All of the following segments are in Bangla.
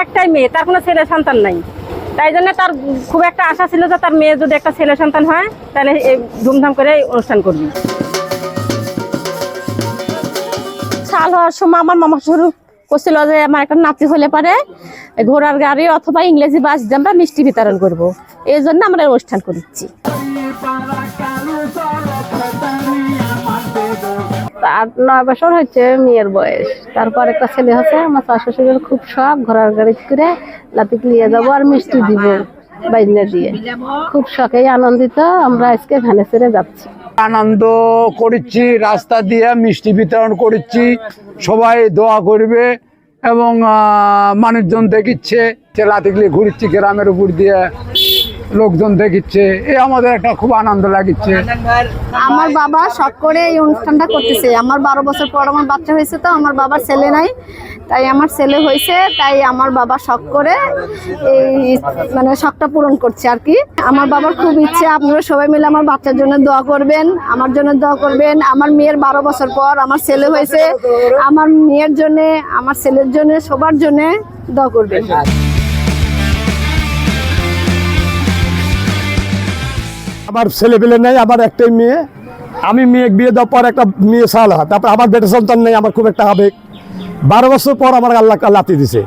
একটাই মেয়ে, তার কোনো ছেলে সন্তান নাই। তাই জন্য তার খুব একটা আশা ছিল যে তার মেয়ে যদি একটা ছেলে সন্তান হয় তাহলে ধুমধাম করে অনুষ্ঠান করবি। সাল হওয়ার সময় আমার মামা শুরু করছিল যে আমার একটা নাতি হলে পারে ঘোড়ার গাড়ি অথবা ইংরেজি বাস দিয়ে আমরা মিষ্টি বিতরণ করব, এই জন্য আমরা অনুষ্ঠান করছি। 8-9 বছর হচ্ছে মেয়ের বয়স, তারপর একটা ছেলে হচ্ছে। আমার শাশুড়ির খুব শখ ঘোড়ার গাড়ি করে লাতিক নিয়ে যাবো আর মিষ্টি দিব বাইনে দিয়ে, খুব শখে আনন্দিত আমরা আজকে ভ্যানে ছেড়ে যাচ্ছি। আনন্দ করছি, রাস্তা দিয়ে মিষ্টি বিতরণ করছি, সবাই দোয়া করবে এবং মানুষজন দেখিচ্ছে, লাতিকলি ঘুরছি গ্রামের উপর দিয়ে, লোকজন দেখিচ্ছে, এই আমাদের একটা খুব আনন্দ লাগিচ্ছে। আমার বাবা শখ করে এই অনুষ্ঠানটা করতেছে। আমার 12 বছর পর আমার বাচ্চা হয়েছে, তো আমার বাবার ছেলে নাই, তাই আমার ছেলে হয়েছে, তাই আমার বাবা শখ করে এই মানে শখটা পূরণ করছে আর কি। আমার বাবার খুব ইচ্ছে আপনারা সবাই মিলে আমার বাচ্চার জন্য দোয়া করবেন, আমার জন্য দোয়া করবেন। আমার মেয়ের 12 বছর পর আমার ছেলে হয়েছে, আমার মেয়ের জন্য, আমার ছেলের জন্য, সবার জন্য দোয়া করবেন। আমার ছেলে পেলে নেই, আমার একটাই মেয়ে। আমি মেয়ে বিয়ে দেওয়ার পর একটা মেয়ে সাল হয়, তারপর আমার বেটা সন্তান নেই, আমার খুব একটা আবেগ। 12 বছর পর আমার আল্লাহ একটা লাতি দিছে,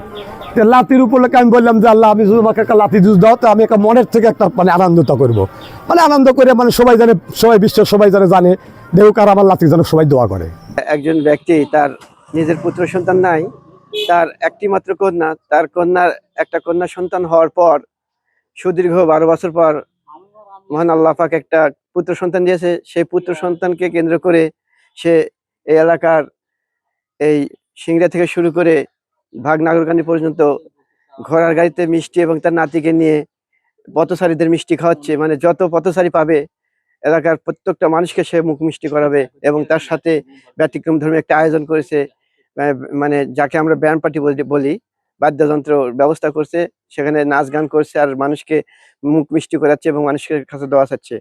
তো লাতির উপলক্ষে আমি বললাম যে আল্লাহ আমি যদি আমাকে একটা লাতি জুস দাও, তো আমি একটা মনের থেকে একটা মানে আনন্দিত করবো, মানে আনন্দ করে মানে সবাই জানে, সবাই বিশ্বের সবাই জানে দেখুক আর আমার লাতি যেন সবাই দোয়া করে। একজন ব্যক্তি তার নিজের পুত্র সন্তান নাই, তার একটি মাত্র কন্যা, তার একটা কন্যা সন্তান হওয়ার পর সুদীর্ঘ 12 বছর পর মহান আল্লাহ পাক একটা পুত্র সন্তান দিয়েছে। সেই পুত্র সন্তানকে কেন্দ্র করে সে এই এলাকার এই সিংড়া থেকে শুরু করে ভাগনাগরকান্দি পর্যন্ত ঘোড়ার গাড়িতে মিষ্টি এবং তার নাতিকে নিয়ে পথচারীদের মিষ্টি খাওয়াচ্ছে। মানে যত পথচারী পাবে এলাকার প্রত্যেকটা মানুষকে সে মুখ মিষ্টি করাবে, এবং তার সাথে ব্যতিক্রম ধর্মী একটা আয়োজন করেছে, মানে যাকে আমরা ব্যান্ড পার্টি বলি, বাদ্যযন্ত্র ব্যবস্থা করছে, সেখানে নাচ গান করছে আর মানুষকে মুখ মিষ্টি করাচ্ছে এবং মানুষের কাছে দোয়া চাচ্ছে।